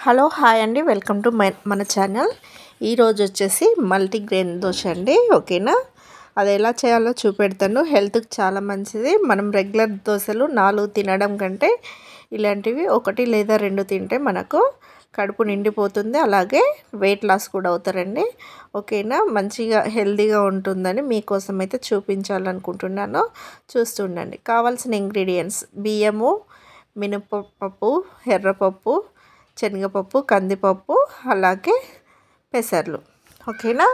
Hello hi అండి, welcome to మన channel. ఈరోజు వచ్చేసి మల్టీగ్రెయిన్ దోశ అండి. ఓకేనా, అది ఎలా చేయాలో చూపెడతాను. హెల్త్కి చాలా మంచిది. మనం రెగ్యులర్ దోశలు 4 తినడం కంటే ఇలాంటివి 1 లేదా 2 తింటే మనకు కడుపు నిండిపోతుంది. అలాగే వెయిట్ లాస్ కూడా అవుతారండి. ఓకేనా, మంచిగా హెల్తీగా ఉంటుందని మీకోసం అయితే చూపించాలనుకుంటున్నాను. చూస్తుండండి. కావాల్సిన ఇంగ్రీడియంట్స్: బియ్యము, మినపప్పు, ఎర్రపప్పు, శనగపప్పు, కందిపప్పు, అలాగే పెసర్లు. ఓకేనా,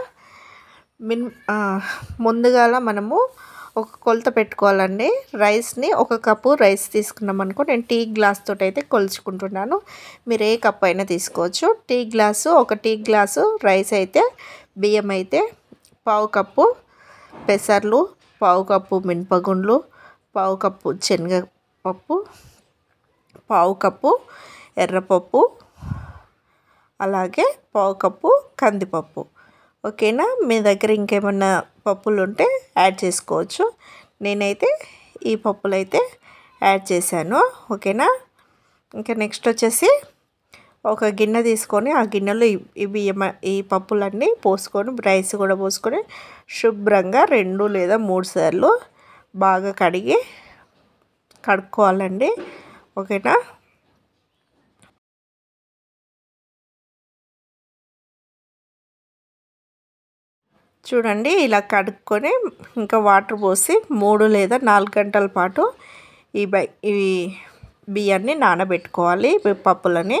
ముందుగా మనము ఒక కొలత పెట్టుకోవాలండి. రైస్ని 1 కప్పు రైస్ తీసుకున్నాం అనుకో, నేను టీ గ్లాస్ తోటి అయితే కొలుచుకుంటున్నాను. మీరు ఏ కప్ అయినా తీసుకోవచ్చు. ఒక టీ గ్లాసు రైస్ అయితే, బియ్యం అయితే 1/2 కప్పు, పెసర్లు 1/2 కప్పు, మినపగుండ్లు 1/2 కప్పు, శనగపప్పు 1/2 కప్పు, ఎర్రపప్పు, అలాగే 1/2 కప్పు కందిపప్పు. ఓకేనా, మీ దగ్గర ఇంకేమన్నా పప్పులు ఉంటే యాడ్ చేసుకోవచ్చు. నేనైతే ఈ పప్పులు అయితే యాడ్ చేశాను. ఓకేనా, ఇంకా నెక్స్ట్ వచ్చేసి ఒక గిన్నె తీసుకొని ఆ గిన్నెలో ఈ పప్పులన్నీ పోసుకొని, రైస్ కూడా పోసుకొని శుభ్రంగా 2 లేదా 3 సార్లు బాగా కడుక్కోవాలండి. ఓకేనా, చూడండి ఇలా కడుక్కొని ఇంకా వాటర్ పోసి 3 లేదా 4 గంటల పాటు ఈ బియ్యాన్ని నానబెట్టుకోవాలి, పప్పులని.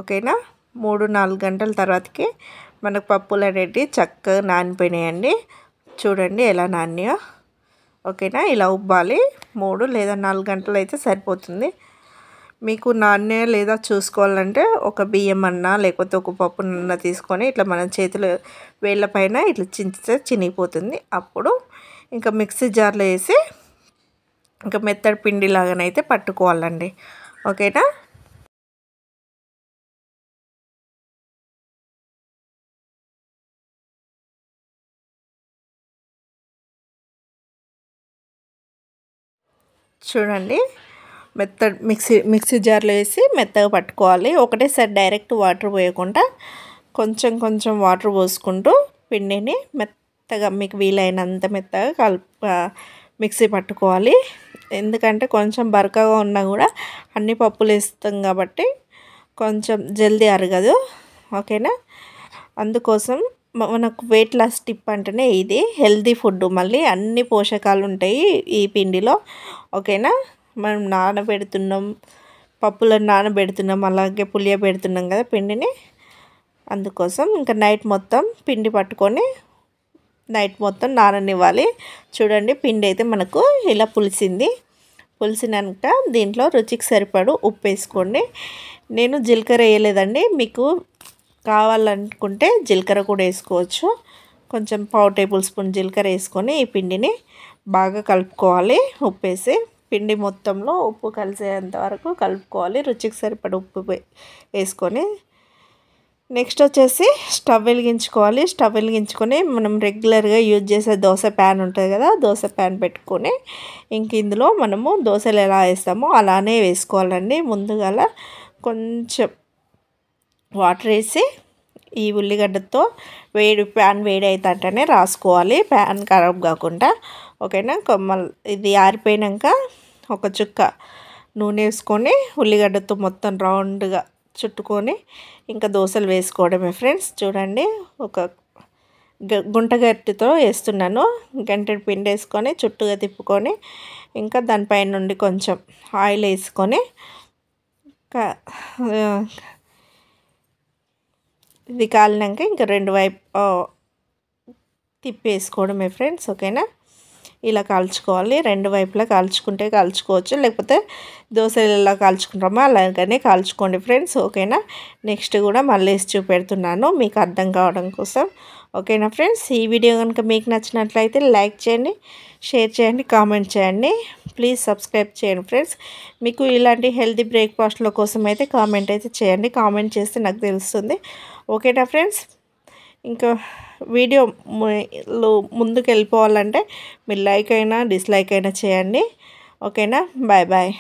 ఓకేనా, 3-4 గంటల తర్వాతకి మనకు పప్పులు అనేటివి చక్కగా నానిపోయినాయండి. చూడండి ఎలా నానినాయో. ఓకేనా, ఇలా ఉబ్బాలి. 3 లేదా 4 గంటలు అయితే సరిపోతుంది. మీకు నాణ్య లేదా చూసుకోవాలంటే ఒక బియ్యం అన్నా లేకపోతే ఒక పప్పునన్నా తీసుకొని ఇట్లా మన చేతులు వేళ్ళ పైన ఇట్లా చించితే చినిగిపోతుంది. అప్పుడు ఇంకా మిక్సీ జార్లో వేసి ఇంకా మెత్తడి పిండి లాగానైతే పట్టుకోవాలండి. ఓకేనా, చూడండి మిక్సీ జార్లో వేసి మెత్తగా పట్టుకోవాలి. ఒకటేసారి డైరెక్ట్ వాటర్ పోయకుండా కొంచెం కొంచెం వాటర్ పోసుకుంటూ పిండిని మెత్తగా, మీకు వీలైనంత మెత్తగా మిక్సీ పట్టుకోవాలి. ఎందుకంటే కొంచెం బరకగా ఉన్నా కూడా అన్ని పప్పులు వేస్తాం కాబట్టి కొంచెం జల్దీ అరగదు. ఓకేనా, అందుకోసం మనకు వెయిట్ లాస్ టిప్ అంటేనే ఇది. హెల్తీ ఫుడ్, మళ్ళీ అన్ని పోషకాలు ఉంటాయి ఈ పిండిలో. ఓకేనా, మనం పప్పులను నానబెడుతున్నాం, అలాగే పులియబెడుతున్నాం కదా పిండిని. అందుకోసం ఇంకా నైట్ మొత్తం పిండి పట్టుకొని నైట్ మొత్తం నాననివ్వాలి. చూడండి, పిండి అయితే మనకు ఇలా పులిసినాక దీంట్లో రుచికి సరిపడు ఉప్పు వేసుకోండి. నేను జీలకర్ర వేయలేదండి. మీకు కావాలనుకుంటే జీలకర్ర కూడా వేసుకోవచ్చు. కొంచెం 1/2 టేబుల్ స్పూన్ జీలకర్ర వేసుకొని ఈ పిండిని బాగా కలుపుకోవాలి. ఉప్పు వేసి పిండి మొత్తంలో ఉప్పు కలిసేంత వరకు కలుపుకోవాలి. రుచికి సరిపడ ఉప్పు వేసుకొని నెక్స్ట్ వచ్చేసి స్టవ్ వెలిగించుకొని మనం రెగ్యులర్గా యూజ్ చేసే దోశ ప్యాన్ ఉంటుంది కదా, దోశ ప్యాన్ పెట్టుకొని ఇంక ఇందులో మనము దోశలు ఎలా వేస్తామో అలానే వేసుకోవాలండి. ముందుగా కొంచెం వాటర్ వేసి ఈ ఉల్లిగడ్డతో ప్యాన్ వేడి అవుతుంటేనే రాసుకోవాలి, ప్యాన్ ఖరాబ్ కాకుండా. ఓకేనా, ఇది ఆరిపోయాక ఒక చుక్క నూనె వేసుకొని ఉల్లిగడ్డతో మొత్తం రౌండ్గా చుట్టుకొని ఇంకా దోశలు వేసుకోవడమే ఫ్రెండ్స్. చూడండి, ఒక గుంటగట్టితో వేస్తున్నాను. గంటెడు పిండి వేసుకొని చుట్టుగా తిప్పుకొని ఇంకా దానిపైన నుండి కొంచెం ఆయిల్ వేసుకొని ఇది కాలినాక ఇంకా 2 వైపు తిప్పేసుకోవడమే ఫ్రెండ్స్. ఓకేనా, ఇలా కాల్చుకోవాలి. 2 వైపులా కాల్చుకోవచ్చు, లేకపోతే దోశలు ఎలా కాల్చుకుంటామో అలాగనే కాల్చుకోండి ఫ్రెండ్స్. ఓకేనా, నెక్స్ట్ కూడా మళ్ళీ వేసి చూపెడుతున్నాను మీకు అర్థం కావడం కోసం. ఓకేనా ఫ్రెండ్స్, ఈ వీడియో కనుక మీకు నచ్చినట్లయితే లైక్ చేయండి, షేర్ చేయండి, కామెంట్ చేయండి. ప్లీజ్ సబ్స్క్రైబ్ చేయండి ఫ్రెండ్స్. మీకు ఇలాంటి హెల్తీ బ్రేక్ఫాస్ట్ల కోసం అయితే కామెంట్ అయితే చేయండి. కామెంట్ చేస్తే నాకు తెలుస్తుంది. ఓకేనా ఫ్రెండ్స్, ఇంకా వీడియోలో ముందుకు వెళ్ళిపోవాలంటే మీరు లైక్ అయినా డిస్లైక్ అయినా చేయండి. ఓకేనా, బాయ్ బాయ్.